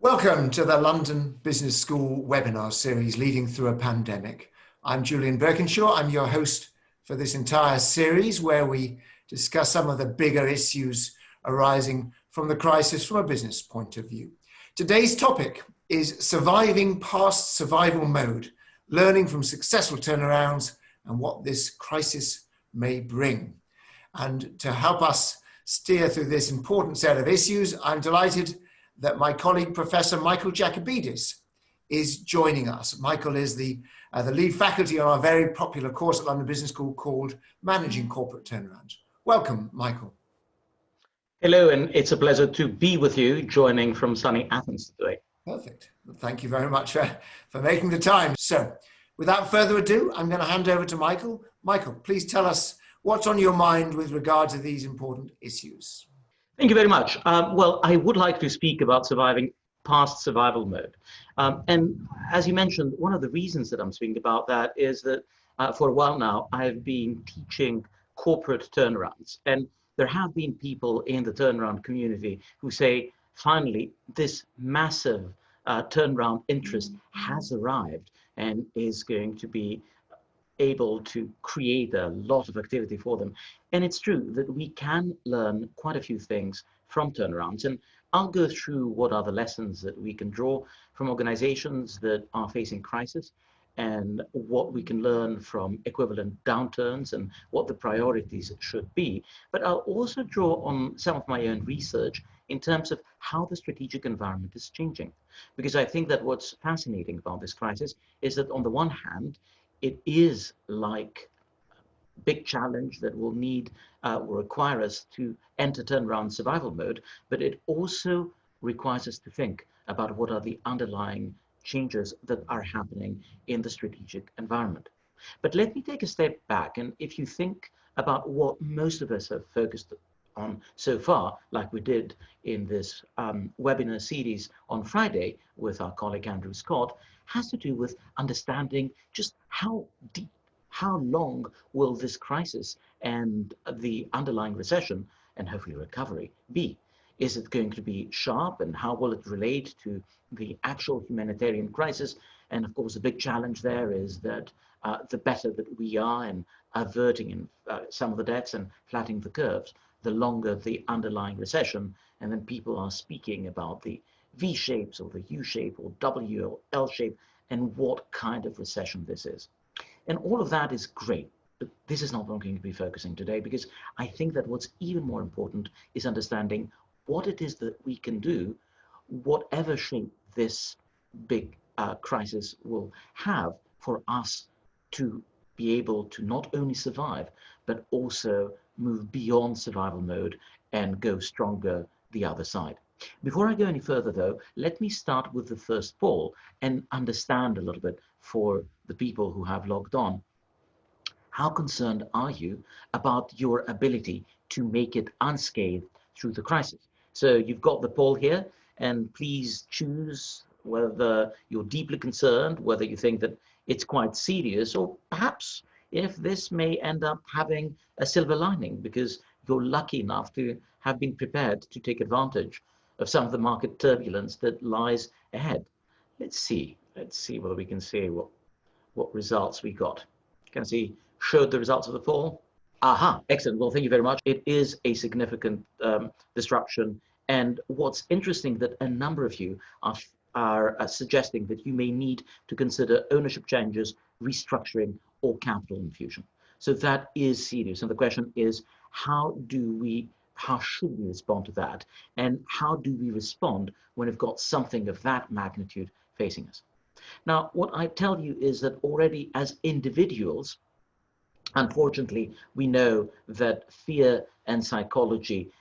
Welcome to the London Business School webinar series, Leading Through a Pandemic. I'm Julian Birkinshaw. I'm your host for this entire series where we discuss some of the bigger issues arising from the crisis from a business point of view. Today's topic is surviving past survival mode, learning from successful turnarounds and what this crisis may bring. And to help us steer through this important set of issues, I'm delighted that my colleague, Professor Michael Jacobides, is joining us. Michael is the lead faculty on our very popular course at London Business School called Managing Corporate Turnarounds. Welcome, Michael. Hello, and it's a pleasure to be with you, joining from sunny Athens today. Perfect. Thank you very much for making the time. So, without further ado, I'm going to hand over to Michael. Michael, please tell us what's on your mind with regard to these important issues. Thank you very much. Well, I would like to speak about surviving past survival mode. And as you mentioned, one of the reasons that I'm speaking about that is that for a while now, I've been teaching corporate turnarounds. And there have been people in the turnaround community who say, finally, this massive turnaround interest has arrived and is going to be able to create a lot of activity for them. And it's true that we can learn quite a few things from turnarounds. And I'll go through what are the lessons that we can draw from organizations that are facing crisis and what we can learn from equivalent downturns and what the priorities should be. But I'll also draw on some of my own research in terms of how the strategic environment is changing. Because I think that what's fascinating about this crisis is that on the one hand, it is like a big challenge that will require us to enter turnaround survival mode, but it also requires us to think about what are the underlying changes that are happening in the strategic environment. But let me take a step back, and if you think about what most of us have focused on so far, like we did in this webinar series on Friday with our colleague Andrew Scott, has to do with understanding just how deep, how long will this crisis and the underlying recession and hopefully recovery be? Is it going to be sharp, and how will it relate to the actual humanitarian crisis? And of course, the big challenge there is that the better that we are in averting some of the debts and flattening the curves, the longer the underlying recession. And then people are speaking about the V shapes or the U shape or W or L shape and what kind of recession this is. And all of that is great, but this is not what I'm going to be focusing today, because I think that what's even more important is understanding what it is that we can do, whatever shape this big crisis will have, for us to be able to not only survive, but also move beyond survival mode and go stronger the other side. Before I go any further, though, let me start with the first poll and understand a little bit for the people who have logged on. How concerned are you about your ability to make it unscathed through the crisis? So you've got the poll here, and please choose whether you're deeply concerned, whether you think that it's quite serious, or perhaps if this may end up having a silver lining because you're lucky enough to have been prepared to take advantage of some of the market turbulence that lies ahead. Let's see whether we can see what results we got. Can I see showed the results of the poll? Aha, excellent. Well, thank you very much. It is a significant disruption. And what's interesting that a number of you are suggesting that you may need to consider ownership changes, restructuring, or capital infusion. So that is serious. And the question is, how should we respond to that? And how do we respond when we've got something of that magnitude facing us? Now, what I tell you is that already as individuals, unfortunately, we know that fear and psychology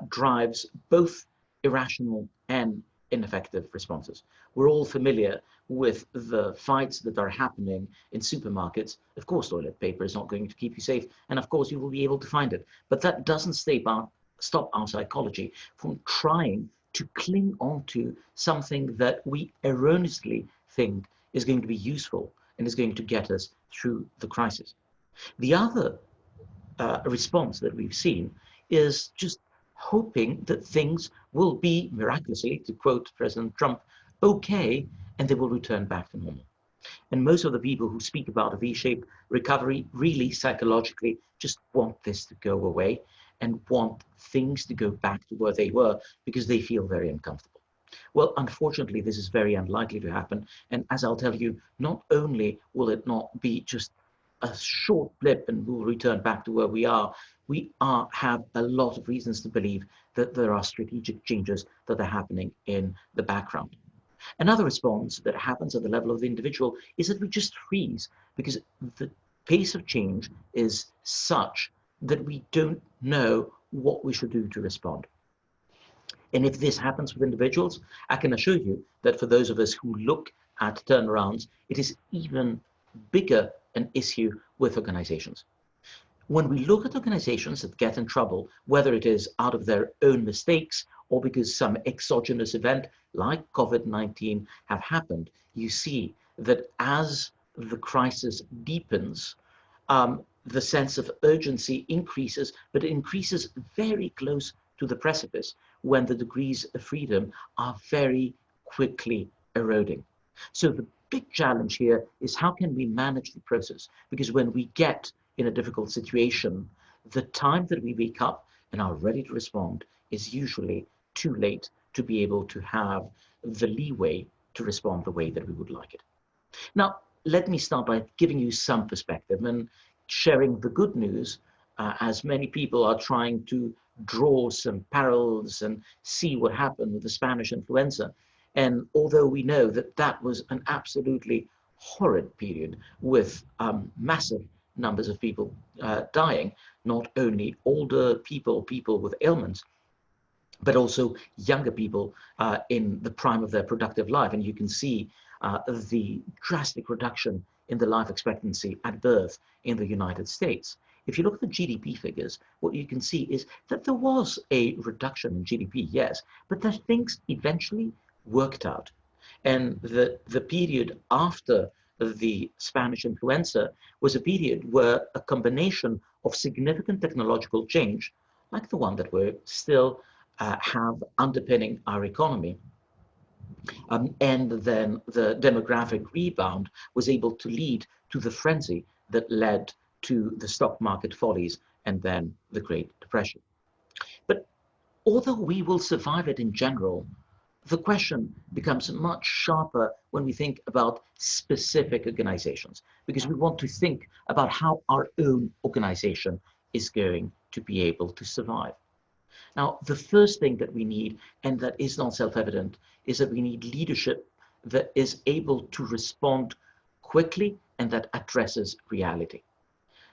drives both irrational and ineffective responses. We're all familiar with the fights that are happening in supermarkets. Of course, toilet paper is not going to keep you safe, and of course, you will be able to find it. But that doesn't stop our psychology from trying to cling on to something that we erroneously think is going to be useful and is going to get us through the crisis. The other response that we've seen is just hoping that things will be miraculously, to quote President Trump, okay, and they will return back to normal. And most of the people who speak about a V-shaped recovery really psychologically just want this to go away and want things to go back to where they were because they feel very uncomfortable. Well, unfortunately, this is very unlikely to happen. And as I'll tell you, not only will it not be just a short blip and we'll return back to where we have a lot of reasons to believe that there are strategic changes that are happening in the background. Another response that happens at the level of the individual is that we just freeze because the pace of change is such that we don't know what we should do to respond. And if this happens with individuals, I can assure you that for those of us who look at turnarounds, it is even bigger an issue with organizations. When we look at organizations that get in trouble, whether it is out of their own mistakes or because some exogenous event like COVID-19 have happened, you see that as the crisis deepens, the sense of urgency increases, but it increases very close to the precipice when the degrees of freedom are very quickly eroding. So the big challenge here is how can we manage the process? Because when we get in a difficult situation, the time that we wake up and are ready to respond is usually too late to be able to have the leeway to respond the way that we would like it. Now, let me start by giving you some perspective and sharing the good news, as many people are trying to draw some parallels and see what happened with the Spanish influenza. And although we know that that was an absolutely horrid period with massive numbers of people dying, not only older people, people with ailments, but also younger people in the prime of their productive life. And you can see the drastic reduction in the life expectancy at birth in the United States. If you look at the GDP figures, what you can see is that there was a reduction in GDP, yes, but that things eventually worked out. And the period after the Spanish influenza was a period where a combination of significant technological change, like the one that we still have underpinning our economy, and then the demographic rebound was able to lead to the frenzy that led to the stock market follies and then the Great Depression. But although we will survive it in general, the question becomes much sharper when we think about specific organizations, because we want to think about how our own organization is going to be able to survive. Now, the first thing that we need, and that is not self-evident, is that we need leadership that is able to respond quickly and that addresses reality.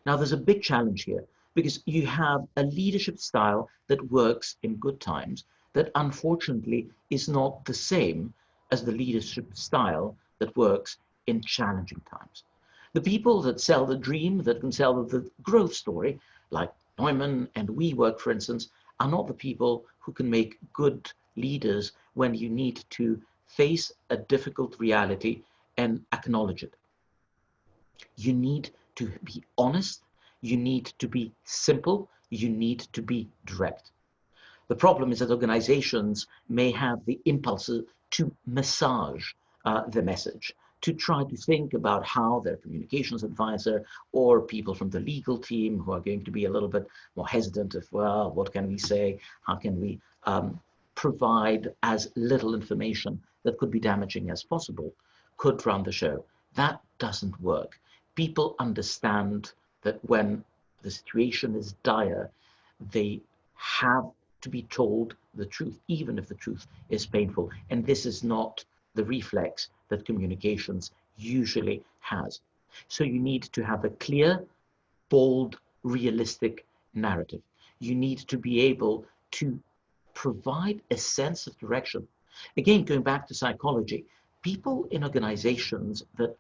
Now, there's a big challenge here because you have a leadership style that works in good times that unfortunately is not the same as the leadership style that works in challenging times. The people that sell the dream, that can sell the growth story, like Neumann and WeWork, for instance, are not the people who can make good leaders when you need to face a difficult reality and acknowledge it. You need to be honest, you need to be simple, you need to be direct. The problem is that organizations may have the impulse to massage the message, to try to think about how their communications advisor or people from the legal team who are going to be a little bit more hesitant of, well, what can we say? How can we provide as little information that could be damaging as possible, could run the show. That doesn't work. People understand that when the situation is dire, they have to be told the truth, even if the truth is painful. And this is not the reflex that communications usually has. So you need to have a clear, bold, realistic narrative. You need to be able to provide a sense of direction. Again, going back to psychology, people in organizations that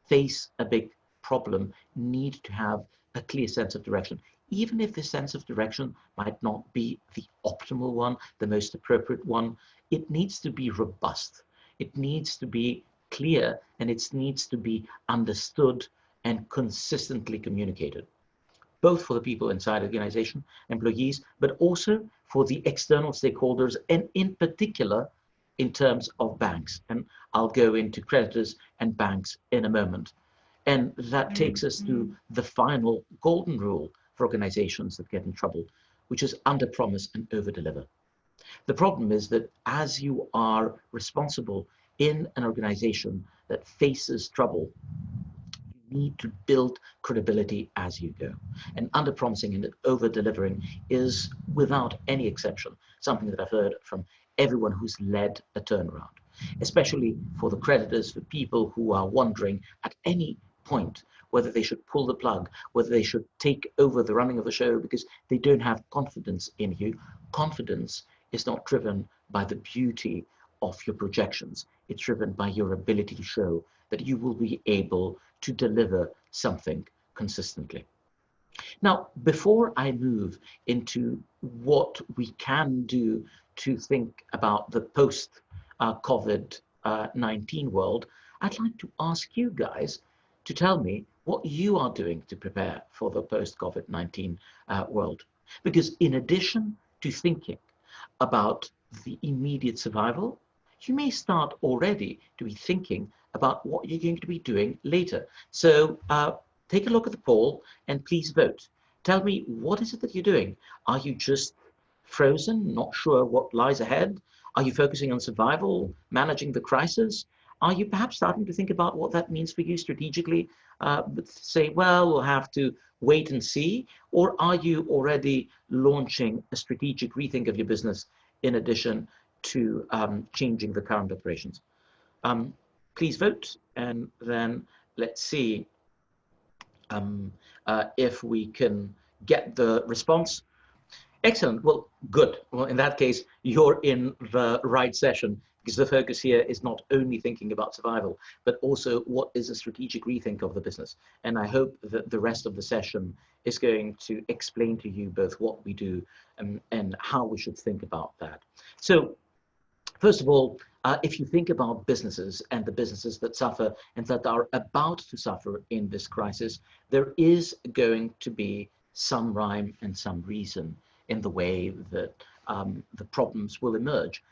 face a big problem need to have a clear sense of direction. Even if this sense of direction might not be the optimal one, the most appropriate one, it needs to be robust. It needs to be clear, and it needs to be understood and consistently communicated. both for the people inside the organization, employees, but also for the external stakeholders, and in particular, in terms of banks. And I'll go into creditors and banks in a moment. And that takes us to the final golden rule for organizations that get in trouble, which is under-promise and over-deliver. The problem is that as you are responsible in an organization that faces trouble, you need to build credibility as you go. And under-promising and over-delivering is, without any exception, something that I've heard from everyone who's led a turnaround, especially for the creditors, for people who are wondering at any point whether they should pull the plug, whether they should take over the running of the show because they don't have confidence in you. Confidence is not driven by the beauty of your projections. It's driven by your ability to show that you will be able to deliver something consistently. Now, before I move into what we can do to think about the post-COVID-19 world, I'd like to ask you guys to tell me what you are doing to prepare for the post-COVID-19 world. Because in addition to thinking about the immediate survival, you may start already to be thinking about what you're going to be doing later. So take a look at the poll and please vote. Tell me, what is it that you're doing? Are you just frozen, not sure what lies ahead? Are you focusing on survival, managing the crisis? Are you perhaps starting to think about what that means for you strategically? But say, well, we'll have to wait and see. Or are you already launching a strategic rethink of your business in addition to changing the current operations? Please vote, and then let's see if we can get the response. Excellent. Well, good. Well, in that case, you're in the right session, because the focus here is not only thinking about survival, but also what is a strategic rethink of the business. And I hope that the rest of the session is going to explain to you both what we do and how we should think about that. So, first of all, if you think about businesses and the businesses that suffer and that are about to suffer in this crisis, there is going to be some rhyme and some reason in the way that the problems will emerge.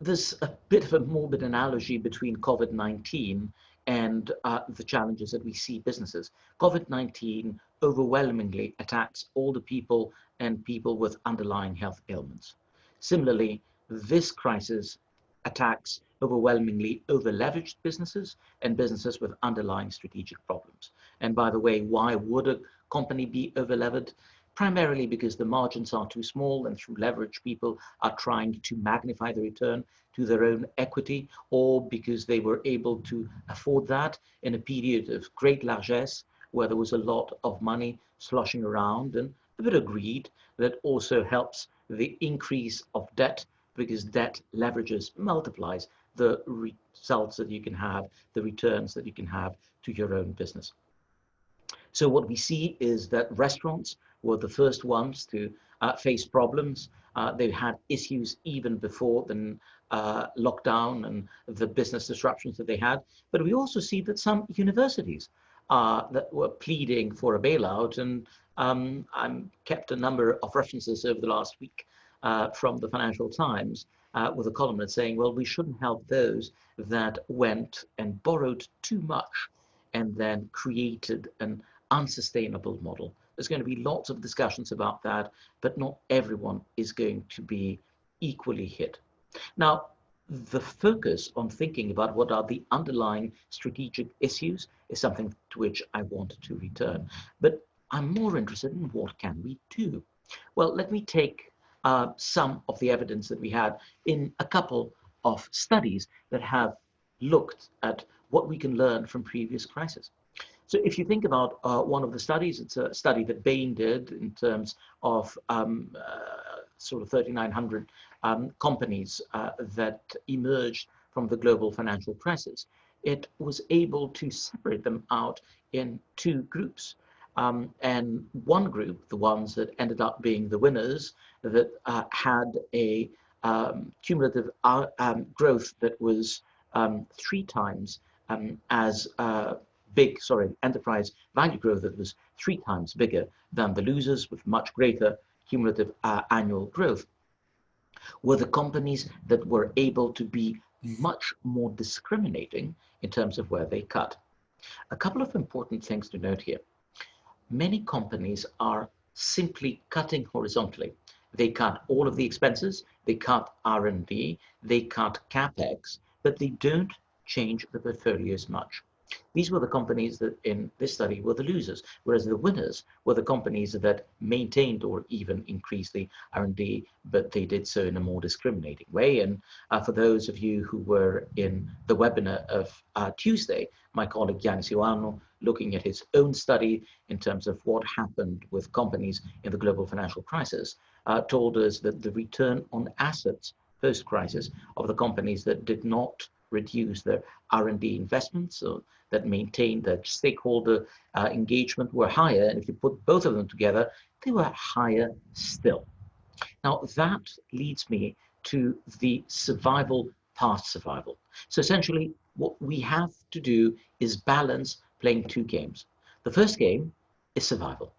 There's a bit of a morbid analogy between COVID-19 and the challenges that we see businesses. COVID-19 overwhelmingly attacks older people and people with underlying health ailments. Similarly, this crisis attacks overwhelmingly over-leveraged businesses and businesses with underlying strategic problems. And by the way, why would a company be over-levered? Primarily because the margins are too small, and through leverage, people are trying to magnify the return to their own equity, or because they were able to afford that in a period of great largesse, where there was a lot of money sloshing around, and a bit of greed that also helps the increase of debt, because debt leverages, multiplies the results that you can have, the returns that you can have to your own business. So what we see is that restaurants were the first ones to face problems. They had issues even before the lockdown and the business disruptions that they had. But we also see that some universities that were pleading for a bailout, and I kept a number of references over the last week from the Financial Times with a columnist saying, well, we shouldn't help those that went and borrowed too much and then created an unsustainable model. There's going to be lots of discussions about that, but not everyone is going to be equally hit. Now, the focus on thinking about what are the underlying strategic issues is something to which I wanted to return. But I'm more interested in what can we do? Well, let me take some of the evidence that we had in a couple of studies that have looked at what we can learn from previous crises. So if you think about one of the studies, it's a study that Bain did in terms of sort of 3,900 companies that emerged from the global financial crisis. It was able to separate them out in two groups. And one group, the ones that ended up being the winners, that had a cumulative growth that was 3 times as enterprise value growth that was 3 times bigger than the losers with much greater cumulative annual growth, were the companies that were able to be much more discriminating in terms of where they cut. A couple of important things to note here. Many companies are simply cutting horizontally. They cut all of the expenses, they cut R&D, they cut CapEx, but they don't change the portfolios much. These were the companies that in this study were the losers, whereas the winners were the companies that maintained or even increased the R&D, but they did so in a more discriminating way. And for those of you who were in the webinar of Tuesday, my colleague Yanis Ioannou, looking at his own study in terms of what happened with companies in the global financial crisis, told us that the return on assets post-crisis of the companies that did not reduce their R&D investments, so that maintained their stakeholder engagement, were higher. And if you put both of them together, they were higher still. Now that leads me to the survival past survival. So essentially what we have to do is balance playing 2 games. The first game is survival.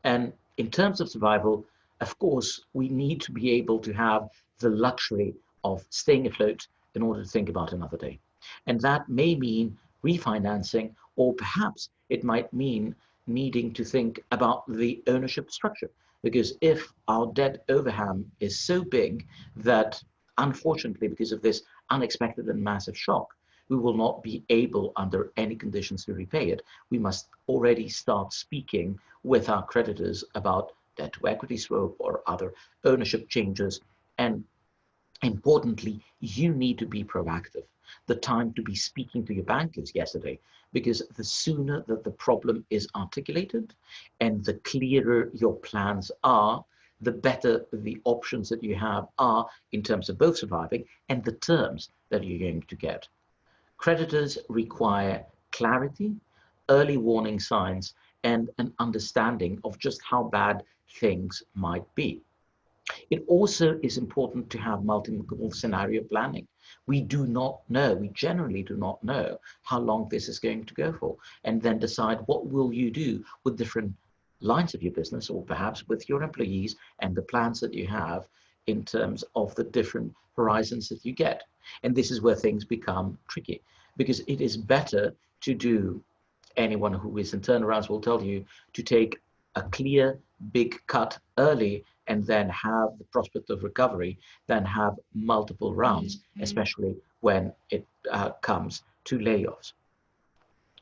And in terms of survival, of course, we need to be able to have the luxury of staying afloat in order to think about another day. And that may mean refinancing, or perhaps it might mean needing to think about the ownership structure. Because if our debt overhang is so big that, unfortunately, because of this unexpected and massive shock, we will not be able under any conditions to repay it, we must already start speaking with our creditors about debt to equity swap or other ownership changes. And importantly, you need to be proactive. The time to be speaking to your bank is yesterday, because the sooner that the problem is articulated and the clearer your plans are, the better the options that you have are in terms of both surviving and the terms that you're going to get. Creditors require clarity, early warning signs, and an understanding of just how bad things might be. It also is important to have multiple scenario planning. We do not know, we generally do not know how long this is going to go for, and then decide what will you do with different lines of your business, or perhaps with your employees and the plans that you have in terms of the different horizons that you get. And this is where things become tricky, because it is better to do, anyone who is in turnarounds will tell you, to take a clear big cut early and then have the prospect of recovery than have multiple rounds, especially when it comes to layoffs.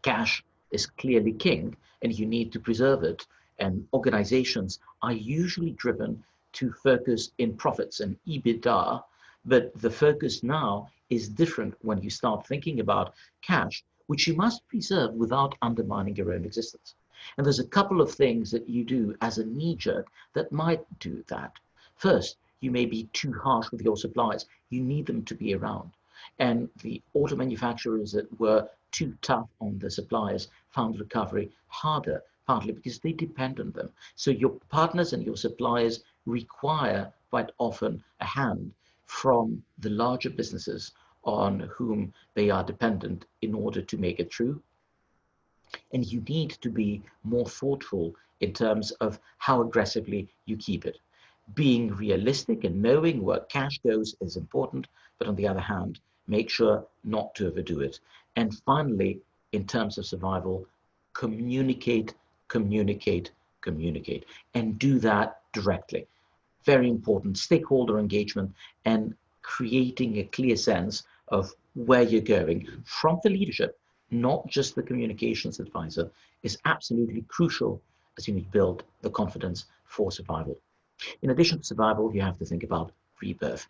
Cash is clearly king, and you need to preserve it. And organizations are usually driven to focus in profits and EBITDA, but the focus now is different when you start thinking about cash, which you must preserve without undermining your own existence. And there's a couple of things that you do as a knee-jerk that might do that. First, you may be too harsh with your suppliers. You need them to be around. And the auto manufacturers that were too tough on the suppliers found recovery harder, partly because they depend on them. So your partners and your suppliers require quite often a hand from the larger businesses on whom they are dependent in order to make it through. And you need to be more thoughtful in terms of how aggressively you keep it. Being realistic and knowing where cash goes is important, but on the other hand, make sure not to overdo it. And finally, in terms of survival, communicate, communicate, communicate, and do that directly. Very important, stakeholder engagement and creating a clear sense of where you're going from the leadership, not just the communications advisor, is absolutely crucial as you build the confidence for survival. In addition to survival, you have to think about rebirth.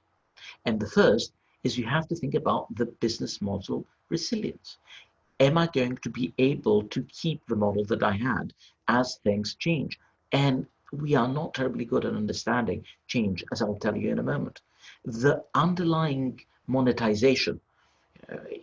And the first is you have to think about the business model resilience. Am I going to be able to keep the model that I had as things change? And we are not terribly good at understanding change, as I'll tell you in a moment. The underlying monetization,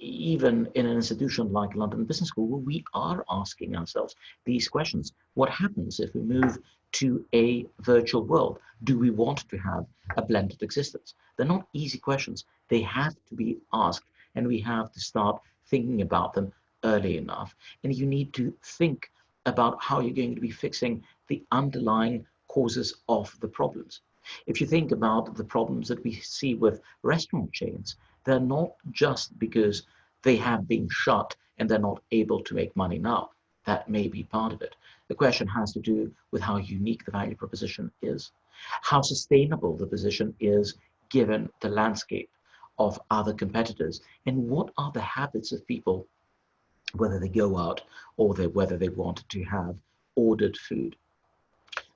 even in an institution like London Business School, where we are asking ourselves these questions. What happens if we move to a virtual world? Do we want to have a blended existence? They're not easy questions. They have to be asked, and we have to start thinking about them early enough. And you need to think about how you're going to be fixing the underlying causes of the problems. If you think about the problems that we see with restaurant chains, they're not just because they have been shut and they're not able to make money now. That may be part of it. The question has to do with how unique the value proposition is, how sustainable the position is given the landscape of other competitors, and what are the habits of people, whether they go out or whether they want to have ordered food.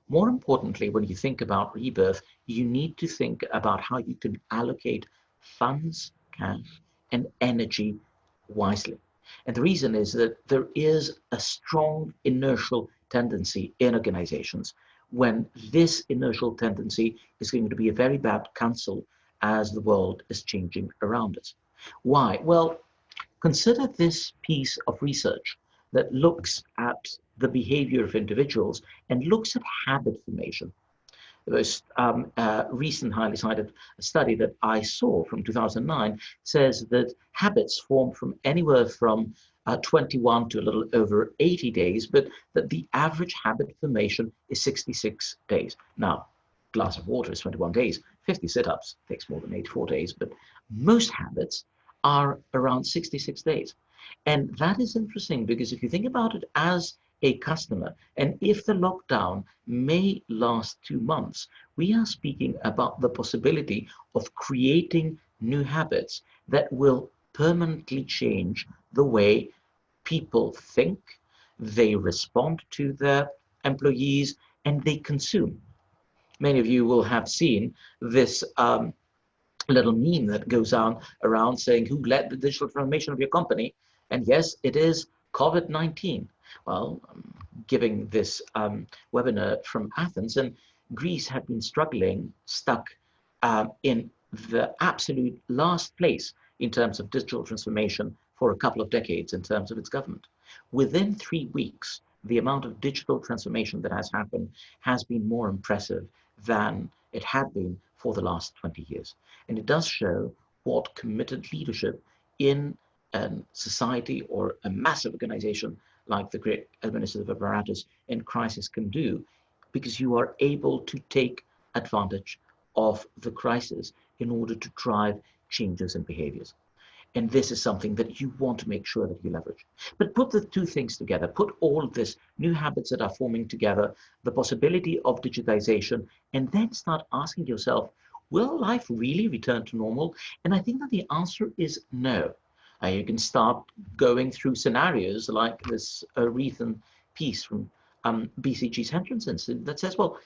More importantly, when you think about rebirth, you need to think about how you can allocate funds, cash, and energy wisely. And the reason is that there is a strong inertial tendency in organizations when this inertial tendency is going to be a very bad counsel as the world is changing around us. Why? Well, consider this piece of research that looks at the behavior of individuals and looks at habit formation. The most recent highly cited study that I saw from 2009 says that habits form from anywhere from 21 to a little over 80 days, but that the average habit formation is 66 days. Now, a glass of water is 21 days, 50 sit-ups takes more than 84 days, but most habits are around 66 days. And that is interesting because if you think about it as a customer, and if the lockdown may last 2 months, we are speaking about the possibility of creating new habits that will permanently change the way people think, they respond to their employees, and they consume. Many of you will have seen this little meme that goes on around saying who led the digital transformation of your company, and yes, it is COVID-19. Well, I'm giving this webinar from Athens, and Greece had been struggling, stuck in the absolute last place in terms of digital transformation for a couple of decades in terms of its government. Within 3 weeks, the amount of digital transformation that has happened has been more impressive than it had been for the last 20 years. And it does show what committed leadership in a society or a massive organization like the great administrative apparatus in crisis can do, because you are able to take advantage of the crisis in order to drive changes in behaviors. And this is something that you want to make sure that you leverage. But put the two things together, put all this new habits that are forming together, the possibility of digitization, and then start asking yourself, will life really return to normal? And I think that the answer is no. You can start going through scenarios like this recent piece from BCG's Entrance Institute that says, well,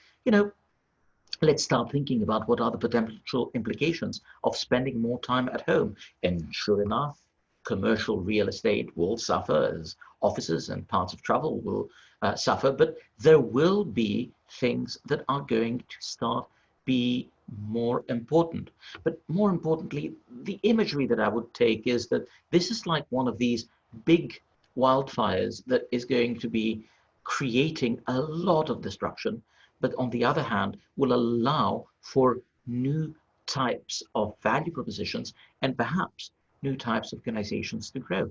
let's start thinking about what are the potential implications of spending more time at home. And sure enough, commercial real estate will suffer as offices and parts of travel will suffer, but there will be things that are going to start be more important. But more importantly, the imagery that I would take is that this is like one of these big wildfires that is going to be creating a lot of destruction, but on the other hand, will allow for new types of value propositions and perhaps new types of organizations to grow.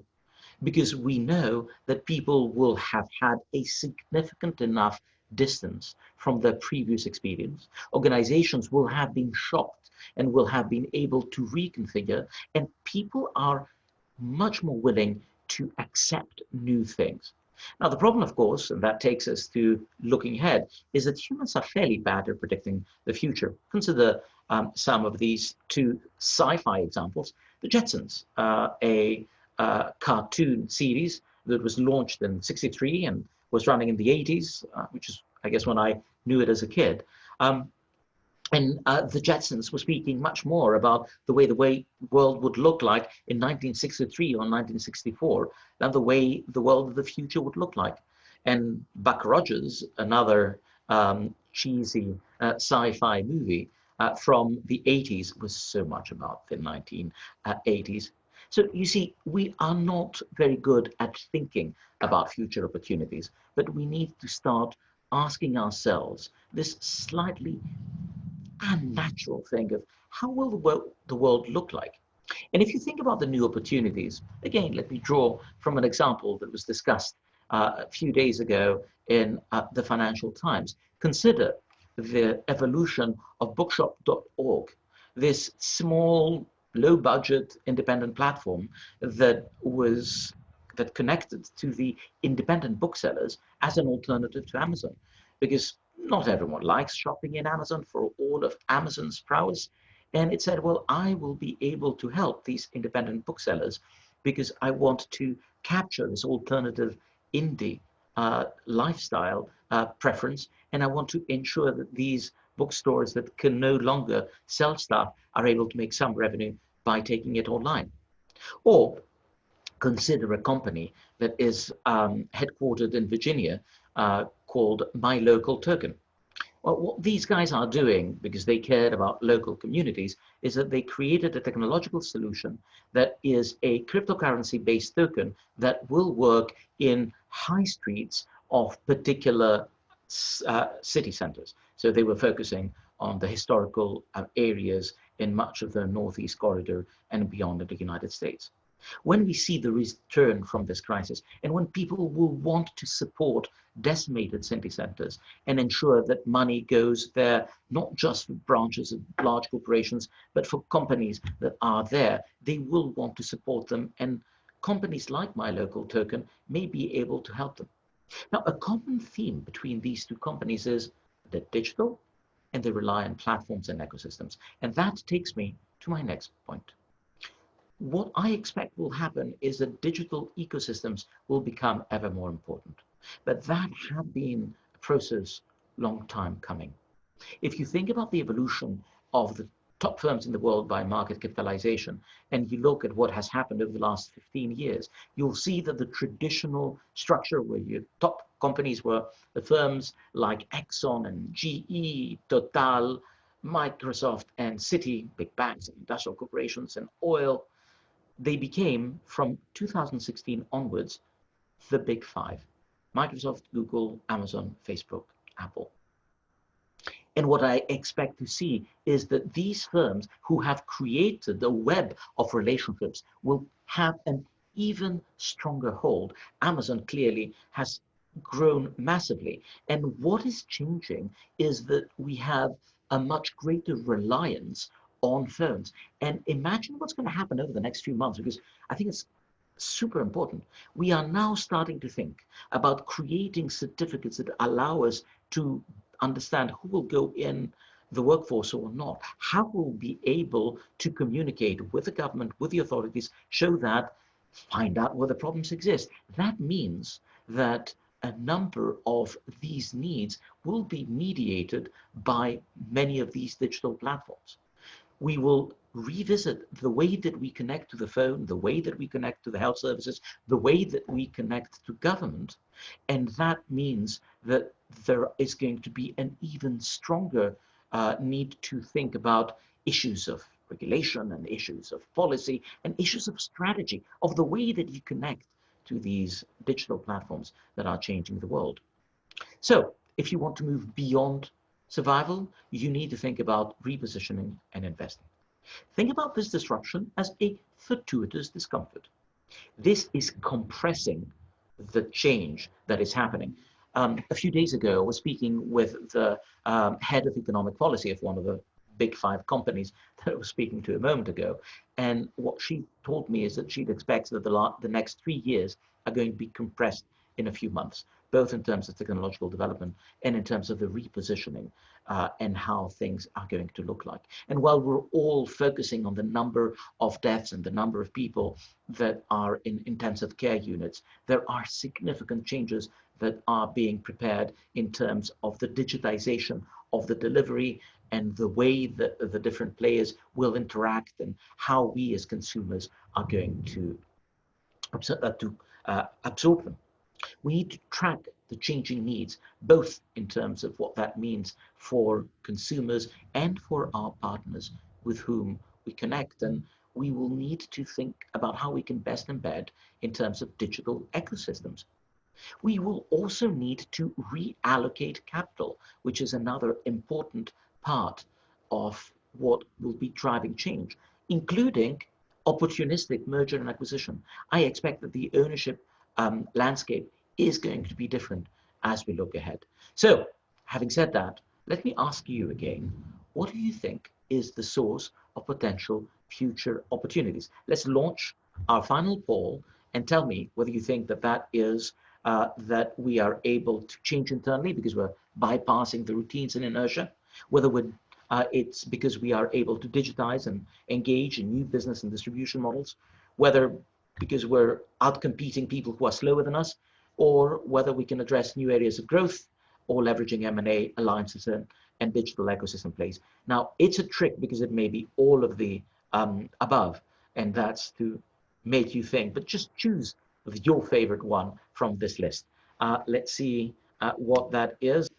Because we know that people will have had a significant enough distance from their previous experience. Organizations will have been shocked and will have been able to reconfigure, and people are much more willing to accept new things. Now, the problem, of course, and that takes us to looking ahead, is that humans are fairly bad at predicting the future. Consider some of these two sci-fi examples. The Jetsons, a cartoon series that was launched in '63 and was running in the '80s, which is, I guess, when I knew it as a kid. The Jetsons were speaking much more about the way world would look like in 1963 or 1964 than the way the world of the future would look like. And Buck Rogers, another cheesy sci-fi movie from the '80s, was so much about the 1980s. So you see, we are not very good at thinking about future opportunities, but we need to start asking ourselves this slightly unnatural thing of how will the world look like? And if you think about the new opportunities, again, let me draw from an example that was discussed a few days ago in the Financial Times. Consider the evolution of bookshop.org, this small, low-budget independent platform that connected to the independent booksellers as an alternative to Amazon, because not everyone likes shopping in Amazon for all of Amazon's prowess. And it said, well, I will be able to help these independent booksellers because I want to capture this alternative indie lifestyle preference, and I want to ensure that these bookstores that can no longer sell stuff are able to make some revenue by taking it online. Or consider a company that is headquartered in Virginia called My Local Token. Well, what these guys are doing, because they cared about local communities, is that they created a technological solution that is a cryptocurrency-based token that will work in high streets of particular city centers. So they were focusing on the historical areas in much of the Northeast Corridor and beyond in the United States. When we see the return from this crisis, and when people will want to support decimated city centers and ensure that money goes there, not just for branches of large corporations, but for companies that are there, they will want to support them, and companies like My Local Token may be able to help them. Now, a common theme between these two companies is they're digital and they rely on platforms and ecosystems. And that takes me to my next point. What I expect will happen is that digital ecosystems will become ever more important. But that had been a process long time coming. If you think about the evolution of the top firms in the world by market capitalization, and you look at what has happened over the last 15 years, you'll see that the traditional structure where your top companies were the firms like Exxon and GE, Total, Microsoft, and Citi, big banks and industrial corporations and oil, they became, from 2016 onwards, the big five: Microsoft, Google, Amazon, Facebook, Apple. And what I expect to see is that these firms who have created the web of relationships will have an even stronger hold. Amazon clearly has grown massively. And what is changing is that we have a much greater reliance on phones. And imagine what's going to happen over the next few months, because I think it's super important. We are now starting to think about creating certificates that allow us to understand who will go in the workforce or not, how we'll be able to communicate with the government, with the authorities, show that, find out where the problems exist. That means that a number of these needs will be mediated by many of these digital platforms. We will revisit the way that we connect to the phone, the way that we connect to the health services, the way that we connect to government. And that means that there is going to be an even stronger need to think about issues of regulation and issues of policy and issues of strategy, of the way that you connect to these digital platforms that are changing the world. So if you want to move beyond survival, you need to think about repositioning and investing. Think about this disruption as a fortuitous discomfort. This is compressing the change that is happening. A few days ago, I was speaking with the head of economic policy of one of the big five companies that I was speaking to a moment ago. And what she told me is that she expects that the next 3 years are going to be compressed in a few months, both in terms of technological development and in terms of the repositioning and how things are going to look like. And while we're all focusing on the number of deaths and the number of people that are in intensive care units, there are significant changes that are being prepared in terms of the digitization of the delivery and the way that the different players will interact and how we as consumers are going to absorb them. We need to track the changing needs, both in terms of what that means for consumers and for our partners with whom we connect. And we will need to think about how we can best embed in terms of digital ecosystems. We will also need to reallocate capital, which is another important part of what will be driving change, including opportunistic merger and acquisition. I expect that the ownership landscape is going to be different as we look ahead. So, having said that, let me ask you again, what do you think is the source of potential future opportunities? Let's launch our final poll and tell me whether you think that that is that we are able to change internally because we're bypassing the routines and inertia, whether it's because we are able to digitize and engage in new business and distribution models, whether because we're outcompeting people who are slower than us, or whether we can address new areas of growth or leveraging M&A alliances and digital ecosystem plays. Now, it's a trick because it may be all of the above, and that's to make you think, but just choose your favorite one from this list. Let's see what that is.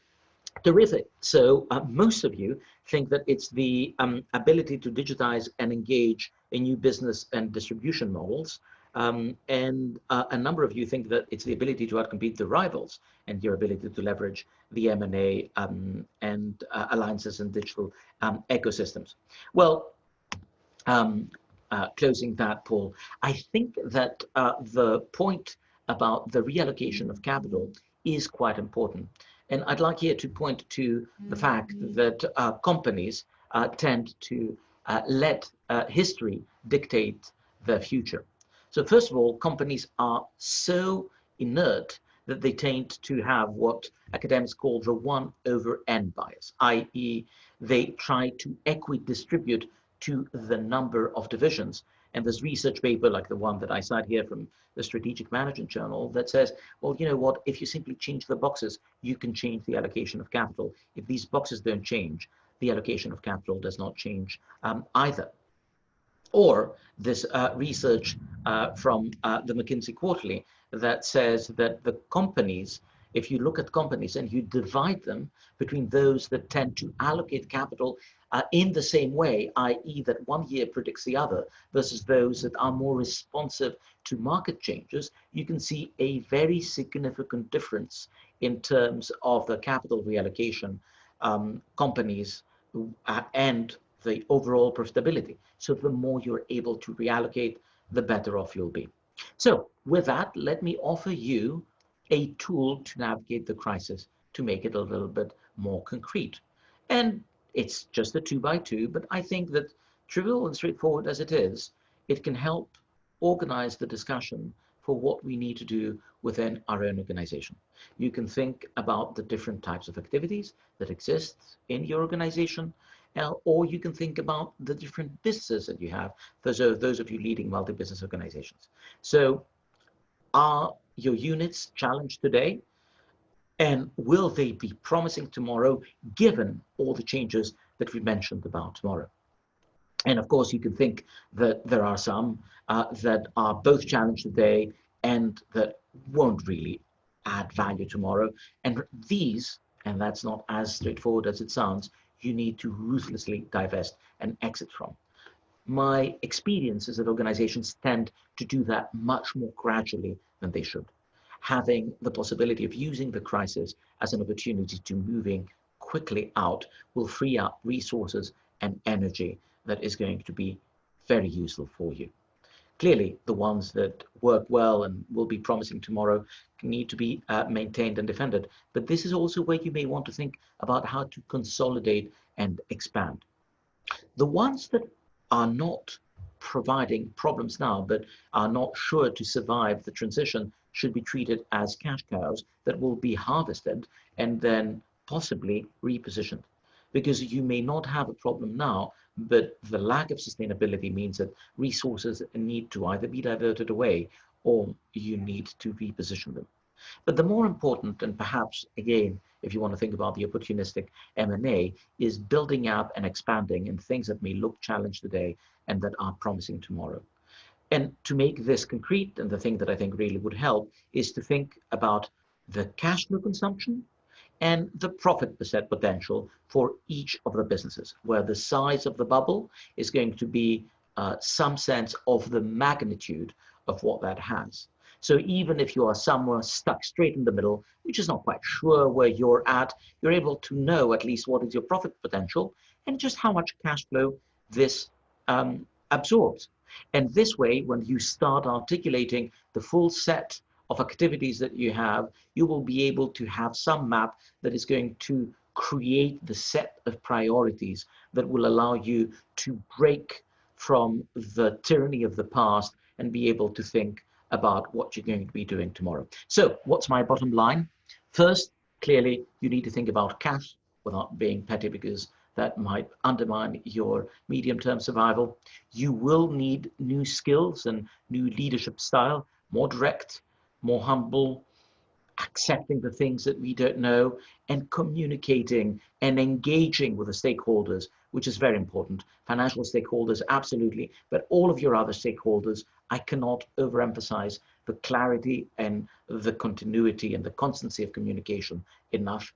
Terrific. So most of you think that it's the ability to digitize and engage in new business and distribution models. And a number of you think that it's the ability to outcompete the rivals and your ability to leverage the M&A and alliances and digital ecosystems. Well, closing that poll, I think that the point about the reallocation of capital is quite important. And I'd like here to point to the fact that companies tend to let history dictate their future. So first of all, companies are so inert that they tend to have what academics call the 1/n bias, i.e. they try to equidistribute to the number of divisions. And there's research paper like the one that I cite here from the Strategic Management Journal that says, well, you know what, if you simply change the boxes, you can change the allocation of capital. If these boxes don't change, the allocation of capital does not change either. Or this research from the McKinsey Quarterly that says that the companies, if you look at companies and you divide them between those that tend to allocate capital in the same way, i.e. that one year predicts the other, versus those that are more responsive to market changes, you can see a very significant difference in terms of the capital reallocation companies and the overall profitability. So the more you're able to reallocate, the better off you'll be. So with that, let me offer you a tool to navigate the crisis to make it a little bit more concrete. And it's just a 2x2, but I think that trivial and straightforward as it is, it can help organize the discussion for what we need to do within our own organization. You can think about the different types of activities that exist in your organization, or you can think about the different businesses that you have, those of you leading multi-business organizations. So are your units challenged today? And will they be promising tomorrow, given all the changes that we mentioned about tomorrow? And of course, you can think that there are some that are both challenged today and that won't really add value tomorrow. And these, and that's not as straightforward as it sounds, you need to ruthlessly divest and exit from. My experience is that organizations tend to do that much more gradually than they should. Having the possibility of using the crisis as an opportunity to moving quickly out will free up resources and energy that is going to be very useful for you. Clearly, the ones that work well and will be promising tomorrow need to be maintained and defended. But this is also where you may want to think about how to consolidate and expand. The ones that are not providing problems now, but are not sure to survive the transition, should be treated as cash cows that will be harvested and then possibly repositioned. Because you may not have a problem now, but the lack of sustainability means that resources need to either be diverted away or you need to reposition them. But the more important, and perhaps again, if you want to think about the opportunistic M&A, is building up and expanding in things that may look challenged today and that are promising tomorrow. And to make this concrete, and the thing that I think really would help, is to think about the cash flow consumption and the profit potential for each of the businesses, where the size of the bubble is going to be some sense of the magnitude of what that has. So even if you are somewhere stuck straight in the middle, which is not quite sure where you're at, you're able to know at least what is your profit potential and just how much cash flow this absorbs. And this way, when you start articulating the full set of activities that you have, you will be able to have some map that is going to create the set of priorities that will allow you to break from the tyranny of the past and be able to think about what you're going to be doing tomorrow. So what's my bottom line? First, clearly, you need to think about cash without being petty, because that might undermine your medium-term survival. You will need new skills and new leadership style, more direct, more humble, accepting the things that we don't know, and communicating and engaging with the stakeholders, which is very important. Financial stakeholders, absolutely, but all of your other stakeholders, I cannot overemphasize the clarity and the continuity and the constancy of communication enough.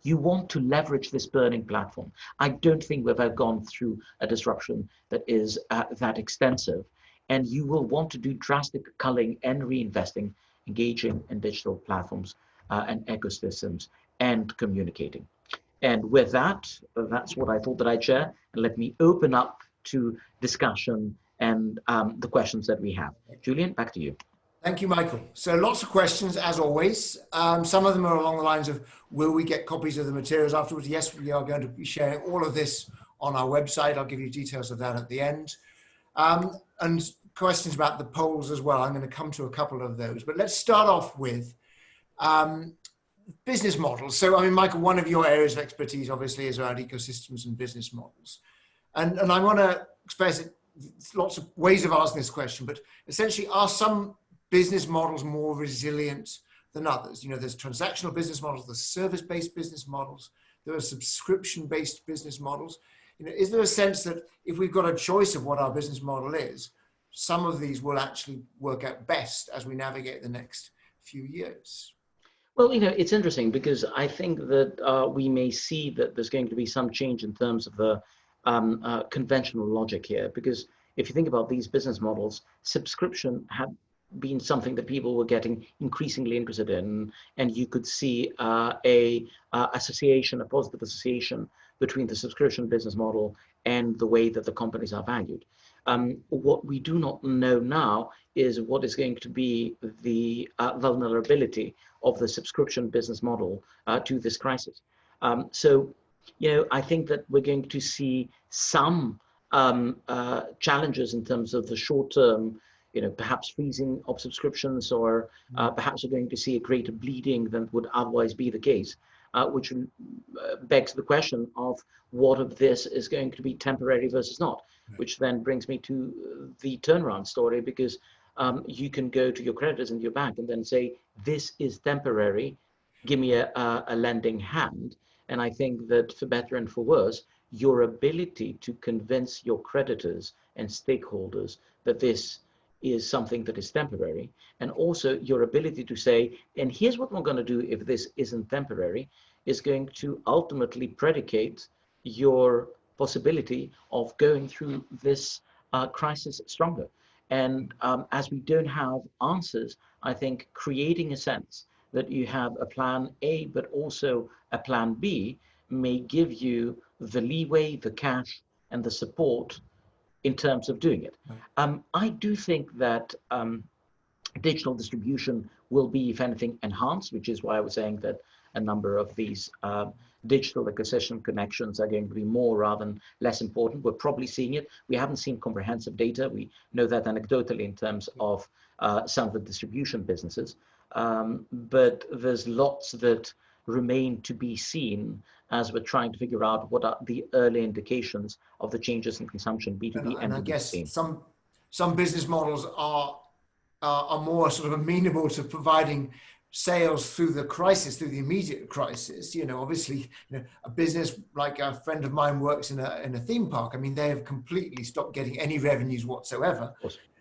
You want to leverage this burning platform. I don't think we've ever gone through a disruption that is that extensive. And you will want to do drastic culling and reinvesting, engaging in digital platforms and ecosystems, and communicating. And with that, that's what I thought that I'd share. And let me open up to discussion and the questions that we have. Julian, back to you. Thank you, Michael. So lots of questions, as always. Some of them are along the lines of, will we get copies of the materials afterwards? Yes, we are going to be sharing all of this on our website. I'll give you details of that at the end. And questions about the polls as well. I'm going to come to a couple of those. But let's start off with business models. So, I mean, Michael, one of your areas of expertise, obviously, is around ecosystems and business models. And I want to express it, lots of ways of asking this question, but essentially, are some business models more resilient than others? You know, there's transactional business models, there's service-based business models, there are subscription-based business models. You know, is there a sense that if we've got a choice of what our business model is, some of these will actually work out best as we navigate the next few years? Well, you know, it's interesting because I think that we may see that there's going to be some change in terms of the conventional logic here, because if you think about these business models, subscription had been something that people were getting increasingly interested in, and you could see a positive association between the subscription business model and the way that the companies are valued. What we do not know now is what is going to be the vulnerability of the subscription business model to this crisis. So, you know, I think that we're going to see some challenges in terms of the short term, you know, perhaps freezing of subscriptions, or perhaps we're going to see a greater bleeding than would otherwise be the case, which begs the question of what of this is going to be temporary versus not, which then brings me to the turnaround story, because you can go to your creditors in your bank and then say, this is temporary, give me a lending hand. And I think that for better and for worse, your ability to convince your creditors and stakeholders that this is something that is temporary, and also your ability to say, and here's what we're going to do if this isn't temporary, is going to ultimately predicate your possibility of going through this crisis stronger. And as we don't have answers, I think creating a sense that you have a plan A, but also a plan B, may give you the leeway, the cash, and the support in terms of doing it. I do think that digital distribution will be, if anything, enhanced, which is why I was saying that a number of these digital ecosystem connections are going to be more rather than less important. We're probably seeing it. We haven't seen comprehensive data. We know that anecdotally in terms of some of the distribution businesses. But there's lots that remain to be seen as we're trying to figure out what are the early indications of the changes in consumption, B2B and I B2C. guess some business models are more sort of amenable to providing sales through the crisis, through the immediate crisis. You know, obviously, you know, a business like a friend of mine works in a theme park. I mean, they have completely stopped getting any revenues whatsoever.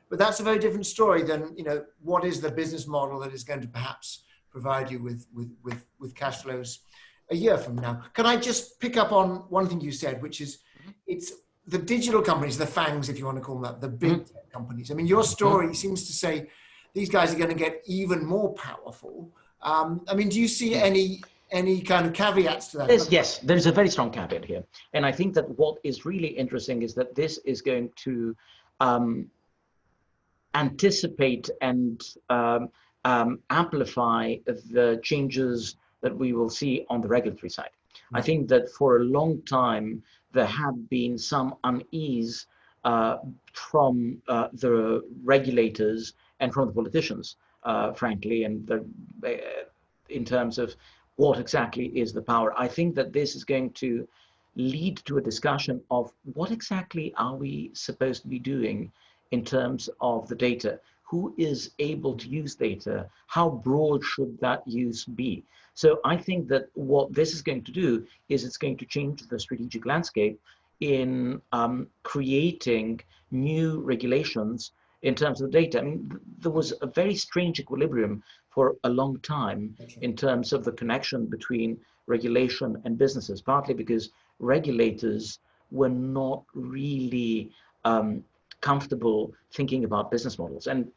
But that's a very different story than, you know, what is the business model that is going to perhaps provide you with cash flows a year from now. Can I just pick up on one thing you said, which is it's the digital companies, the FANGs, if you want to call them that, the big tech companies. I mean, your story seems to say these guys are going to get even more powerful. I mean, do you see any kind of caveats to that? Yes, there's a very strong caveat here. And I think that what is really interesting is that this is going to anticipate and amplify the changes that we will see on the regulatory side. I think that for a long time, there had been some unease from the regulators and from the politicians, frankly, and in terms of what exactly is the power. I think that this is going to lead to a discussion of what exactly are we supposed to be doing in terms of the data. Who is able to use data? How broad should that use be? So I think that what this is going to do is it's going to change the strategic landscape in creating new regulations in terms of data. I mean, there was a very strange equilibrium for a long time in terms of the connection between regulation and businesses, partly because regulators were not really comfortable thinking about business models. And,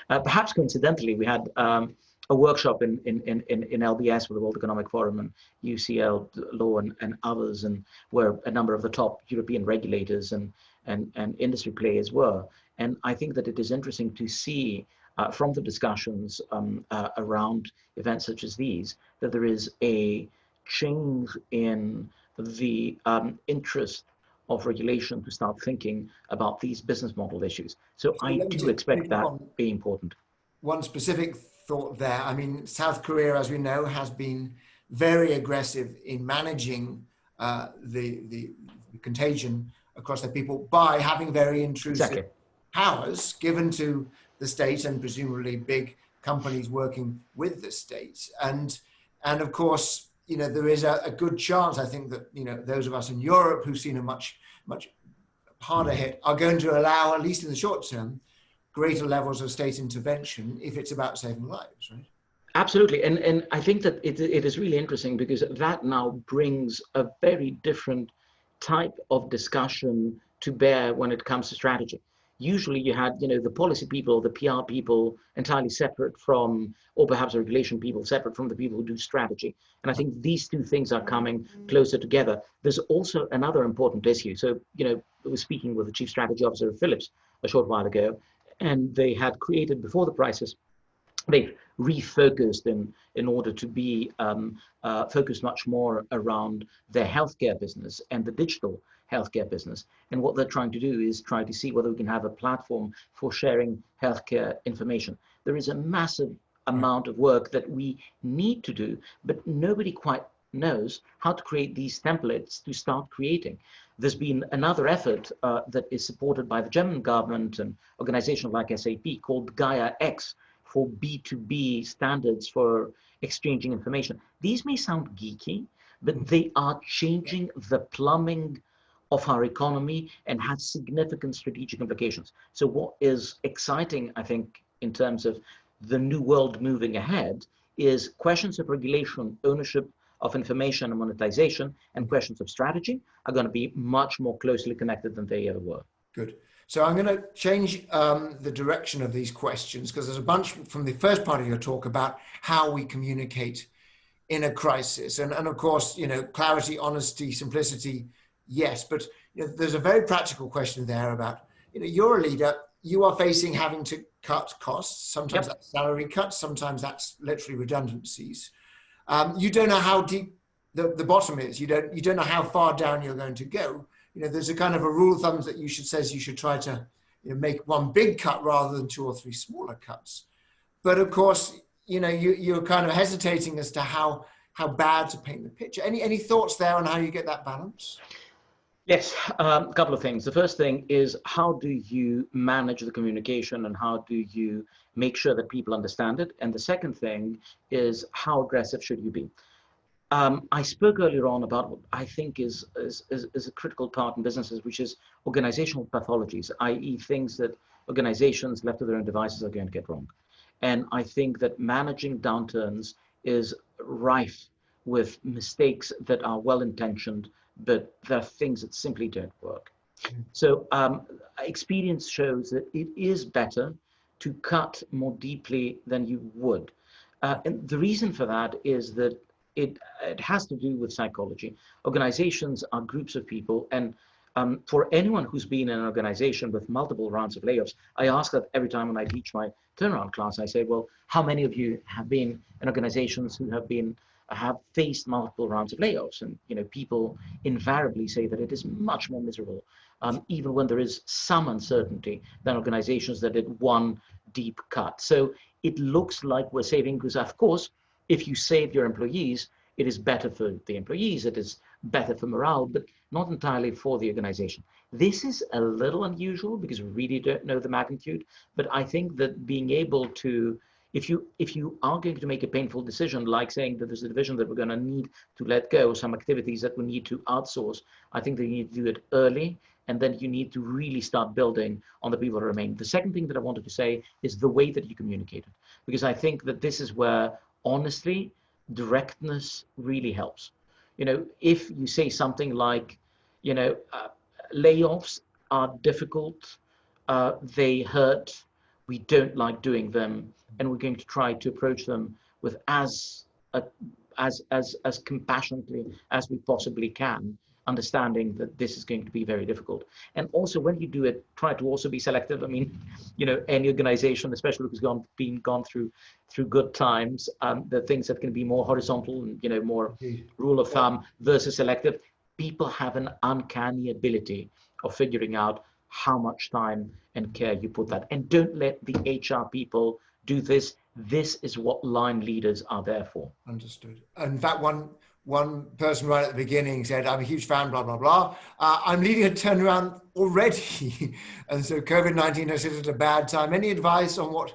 perhaps coincidentally, we had a workshop in LBS with the World Economic Forum and UCL Law and others, and where a number of the top European regulators and industry players were. And I think that it is interesting to see from the discussions around events such as these, that there is a change in the interest of regulation to start thinking about these business model issues. So I do expect that to be important. One specific thought there. I mean, South Korea, as we know, has been very aggressive in managing the contagion across their people by having very intrusive powers given to the state and presumably big companies working with the state. And of course, there is a good chance, I think, that, those of us in Europe who've seen a much harder hit are going to allow, at least in the short term, greater levels of state intervention if it's about saving lives, right? Absolutely. And I think that it is really interesting because that now brings a very different type of discussion to bear when it comes to strategy. Usually you had, the policy people, the PR people entirely separate from, or perhaps the regulation people separate from the people who do strategy. And I think these two things are coming closer together. There's also another important issue. So, I was speaking with the chief strategy officer of Philips a short while ago, and they had created before the crisis, they've refocused in order to be focused much more around their healthcare business and the digital healthcare business. And what they're trying to do is try to see whether we can have a platform for sharing healthcare information. There is a massive amount of work that we need to do, but nobody quite knows how to create these templates to start creating. There's been another effort that is supported by the German government and organizations like SAP called Gaia X for B2B standards for exchanging information. These may sound geeky, but they are changing the plumbing of our economy and have significant strategic implications. So what is exciting, I think, in terms of the new world moving ahead is questions of regulation, ownership of information and monetization, and questions of strategy are going to be much more closely connected than they ever were. Good. So I'm going to change the direction of these questions because there's a bunch from the first part of your talk about how we communicate in a crisis. And of course, clarity, honesty, simplicity, yes. But there's a very practical question there about, you're a leader, you are facing having to cut costs. Sometimes that's salary cuts, sometimes that's literally redundancies. You don't know how deep the bottom is. You don't know how far down you're going to go. There's a kind of a rule of thumb that says you should try to make one big cut rather than two or three smaller cuts. But of course, you're kind of hesitating as to how bad to paint the picture. Any thoughts there on how you get that balance? Yes, a couple of things. The first thing is, how do you manage the communication and how do you make sure that people understand it? And the second thing is, how aggressive should you be? I spoke earlier on about what I think is a critical part in businesses, which is organizational pathologies, i.e. things that organizations left to their own devices are going to get wrong. And I think that managing downturns is rife with mistakes that are well-intentioned, but there are things that simply don't work. So experience shows that it is better to cut more deeply than you would. And the reason for that is that it has to do with psychology. Organizations are groups of people, and For anyone who's been in an organization with multiple rounds of layoffs, I ask that every time when I teach my turnaround class. I say, well, how many of you have been in organizations who have faced multiple rounds of layoffs? And people invariably say that it is much more miserable, even when there is some uncertainty, than organizations that did one deep cut. So it looks like we're saving, because of course, if you save your employees, it is better for the employees, it is better for morale, but not entirely for the organization. This is a little unusual because we really don't know the magnitude, but I think that being able to, if you are going to make a painful decision, like saying that there's a division that we're going to need to let go, some activities that we need to outsource, I think that you need to do it early, and then you need to really start building on the people that remain. The second thing that I wanted to say is the way that you communicate it, because I think that this is where, honestly, directness really helps. If you say something like, layoffs are difficult, they hurt, we don't like doing them, and we're going to try to approach them with as compassionately as we possibly can, understanding that this is going to be very difficult. And also, when you do it, try to also be selective. I mean, any organization, especially who's gone through good times, the things that can be more horizontal and more rule of thumb versus selective. People have an uncanny ability of figuring out how much time and care you put that. And don't let the HR people do this. This is what line leaders are there for. Understood. In fact, one person right at the beginning said, I'm a huge fan, blah, blah, blah. I'm leading a turnaround already. And so COVID-19 has hit at a bad time. Any advice on what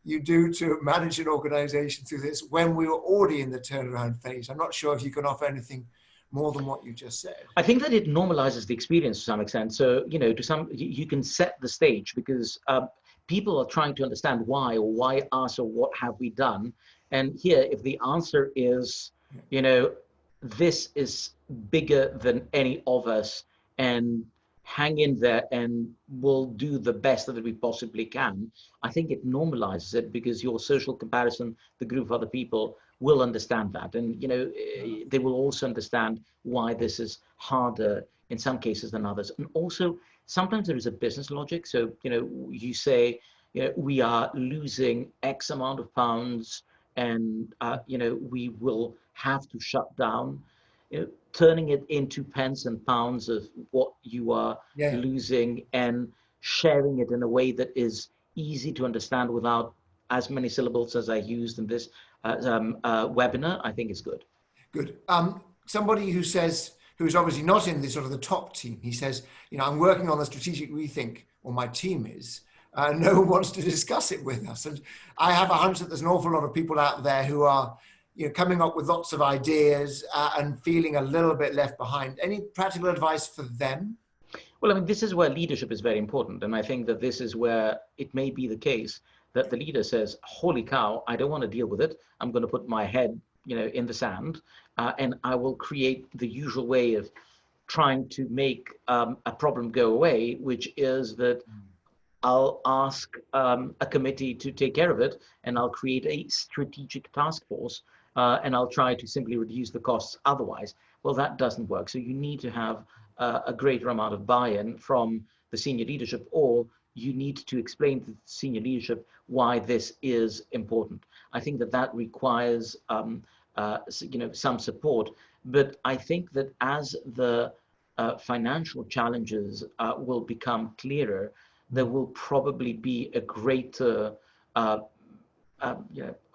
you do to manage an organization through this when we were already in the turnaround phase? I'm not sure if you can offer anything more than what you just said. I think that it normalizes the experience to some extent. So, you can set the stage, because people are trying to understand why, or why us, or what have we done. And here, if the answer is, this is bigger than any of us, and hang in there and we'll do the best that we possibly can, I think it normalizes it, because your social comparison, the group of other people, will understand that. And, they will also understand why this is harder in some cases than others. And also, sometimes there is a business logic. So, you say, we are losing X amount of pounds, and, we will have to shut down. Turning it into pence and pounds of what you are losing, and sharing it in a way that is easy to understand without as many syllables as I used in this webinar, I think is good. Good. Somebody who's obviously not in the sort of the top team, he says, I'm working on a strategic rethink, or my team is, no one wants to discuss it with us. And I have a hunch that there's an awful lot of people out there who are coming up with lots of ideas and feeling a little bit left behind. Any practical advice for them? Well, I mean, this is where leadership is very important. And I think that this is where it may be the case that the leader says, holy cow, I don't want to deal with it. I'm going to put my head, in the sand, and I will create the usual way of trying to make a problem go away, which is that I'll ask a committee to take care of it, and I'll create a strategic task force, and I'll try to simply reduce the costs otherwise. Well, that doesn't work. So you need to have a greater amount of buy-in from the senior leadership, or you need to explain to the senior leadership why this is important. I think that requires some support. But I think that as the financial challenges will become clearer, there will probably be a greater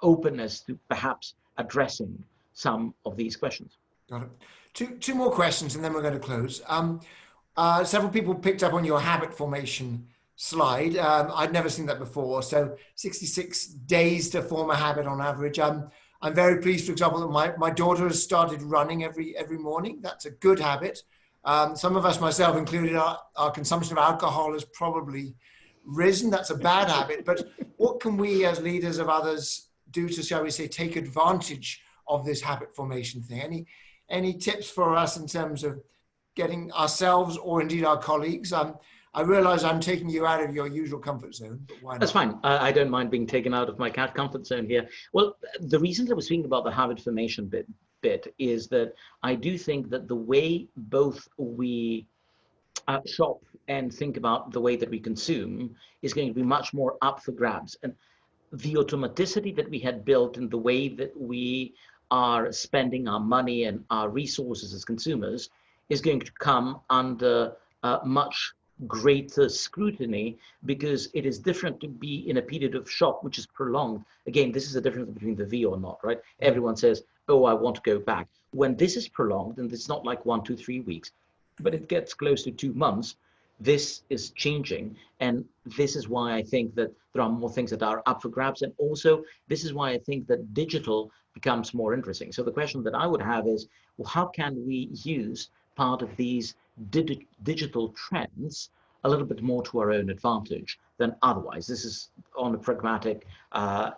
openness to perhaps addressing some of these questions. Got it. Two more questions, and then we're going to close. Several people picked up on your habit formation slide. I'd never seen that before. So 66 days to form a habit on average. I'm very pleased, for example, that my daughter has started running every morning. That's a good habit. Some of us, myself included, our consumption of alcohol has probably risen. That's a bad habit. But what can we as leaders of others do to, shall we say, take advantage of this habit formation thing? Any tips for us in terms of getting ourselves, or indeed our colleagues? I realize I'm taking you out of your usual comfort zone, but why not? That's fine. I don't mind being taken out of my comfort zone here. Well, the reason that I was speaking about the habit formation bit is that I do think that the way both we shop and think about the way that we consume is going to be much more up for grabs. And the automaticity that we had built in the way that we are spending our money and our resources as consumers is going to come under much greater scrutiny, because it is different to be in a period of shock which is prolonged. Again, this is the difference between the V or not, right? Everyone says, oh, I want to go back. When this is prolonged, and it's not like 1, 2, 3 weeks, but it gets close to 2 months, this is changing. And this is why I think that there are more things that are up for grabs. And also, this is why I think that digital becomes more interesting. So the question that I would have is, well, how can we use part of these digital trends a little bit more to our own advantage than otherwise? This is on a pragmatic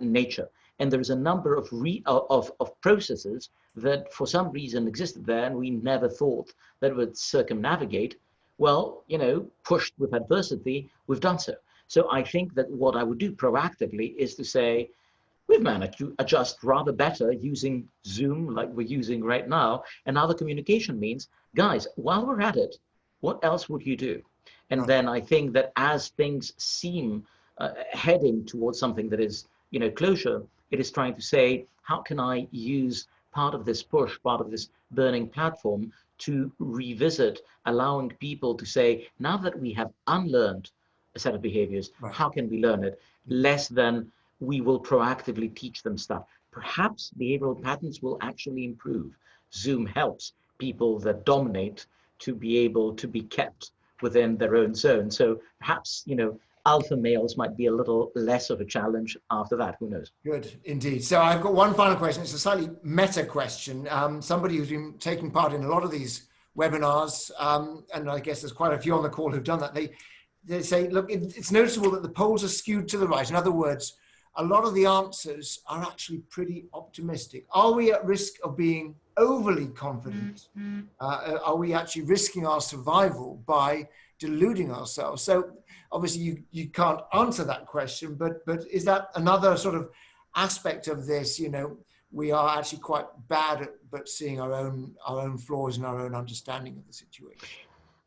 nature. And there's a number of processes that for some reason existed there and we never thought that would circumnavigate. Well, pushed with adversity, we've done so. So I think that what I would do proactively is to say, we've managed to adjust rather better using Zoom like we're using right now and other communication means. Guys, while we're at it, what else would you do? And then I think that as things seem heading towards something that is, closure, it is trying to say, how can I use part of this push, part of this burning platform to revisit, allowing people to say, now that we have unlearned a set of behaviors, how can we learn it? Less than we will proactively teach them stuff. Perhaps behavioral patterns will actually improve. Zoom helps people that dominate to be able to be kept within their own zone. So perhaps, alpha males might be a little less of a challenge after that. Who knows? Good, indeed. So I've got one final question. It's a slightly meta question. Somebody who's been taking part in a lot of these webinars, and I guess there's quite a few on the call who've done that. They say, look, it's noticeable that the polls are skewed to the right. In other words, a lot of the answers are actually pretty optimistic. Are we at risk of being overly confident? Are we actually risking our survival by deluding ourselves? So obviously you can't answer that question, but is that another sort of aspect of this? We are actually quite bad at seeing our own flaws and our own understanding of the situation.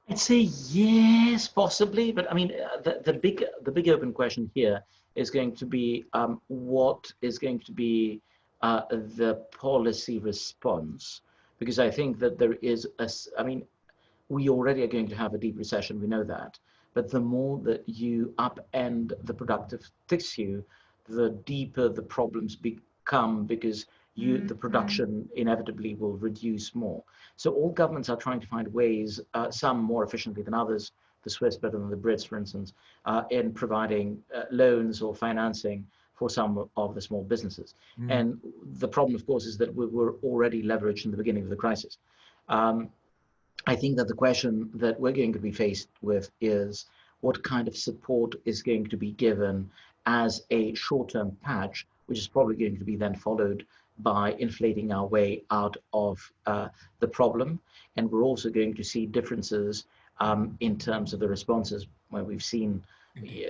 I'd say yes, possibly, but I mean, the big open question here is going to be what is going to be the policy response, because I think that there is we already are going to have a deep recession, we know that, but the more that you upend the productive tissue, the deeper the problems become, because the production inevitably will reduce more. So all governments are trying to find ways, some more efficiently than others, the Swiss better than the Brits, for instance, in providing loans or financing for some of the small businesses. And the problem, of course, is that we were already leveraged in the beginning of the crisis. I think that the question that we're going to be faced with is what kind of support is going to be given as a short-term patch, which is probably going to be then followed by inflating our way out of the problem. And we're also going to see differences in terms of the responses, where we've seen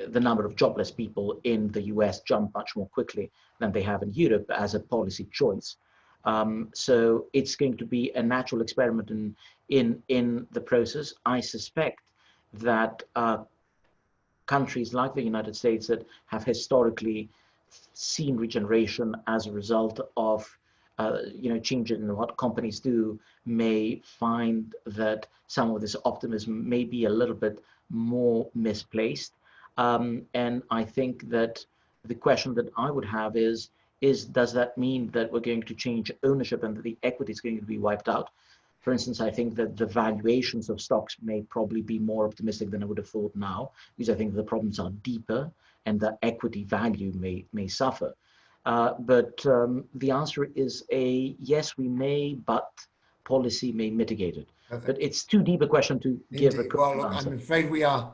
the number of jobless people in the US jump much more quickly than they have in Europe as a policy choice. So it's going to be a natural experiment in the process. I suspect that countries like the United States that have historically seen regeneration as a result of changes in what companies do may find that some of this optimism may be a little bit more misplaced. And I think that the question that I would have is does that mean that we're going to change ownership and that the equity is going to be wiped out? For instance, I think that the valuations of stocks may probably be more optimistic than I would have thought now, because I think the problems are deeper and the equity value may suffer. But the answer is a yes, we may, but policy may mitigate it. Perfect. But it's too deep a question to give a quick answer. I'm afraid we are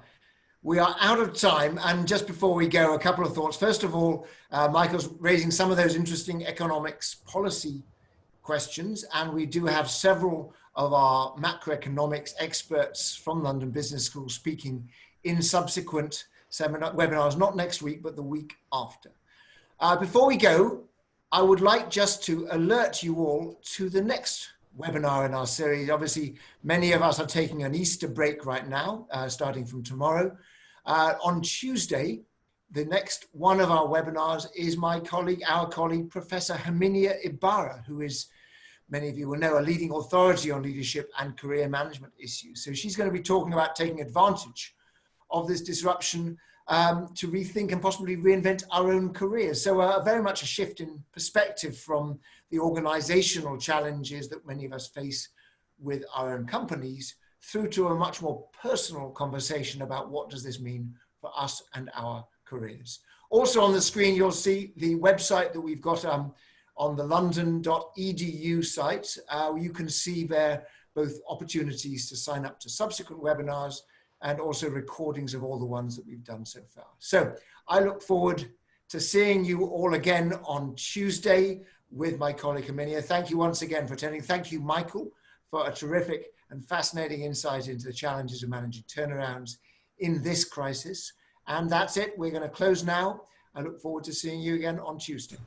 out of time. And just before we go, a couple of thoughts. First of all, Michael's raising some of those interesting economics policy questions. And we do have several of our macroeconomics experts from London Business School speaking in subsequent webinars, not next week, but the week after. Before we go, I would like just to alert you all to the next webinar in our series. Obviously, many of us are taking an Easter break right now, starting from tomorrow. On Tuesday, the next one of our webinars is our colleague, Professor Herminia Ibarra, who is, many of you will know, a leading authority on leadership and career management issues. So she's going to be talking about taking advantage of this disruption to rethink and possibly reinvent our own careers. So very much a shift in perspective from the organizational challenges that many of us face with our own companies through to a much more personal conversation about what does this mean for us and our careers. Also on the screen, you'll see the website that we've got on the london.edu site. You can see there both opportunities to sign up to subsequent webinars and also recordings of all the ones that we've done so far. So I look forward to seeing you all again on Tuesday with my colleague Herminia. Thank you once again for attending. Thank you, Michael, for a terrific and fascinating insight into the challenges of managing turnarounds in this crisis. And that's it. We're going to close now. I look forward to seeing you again on Tuesday.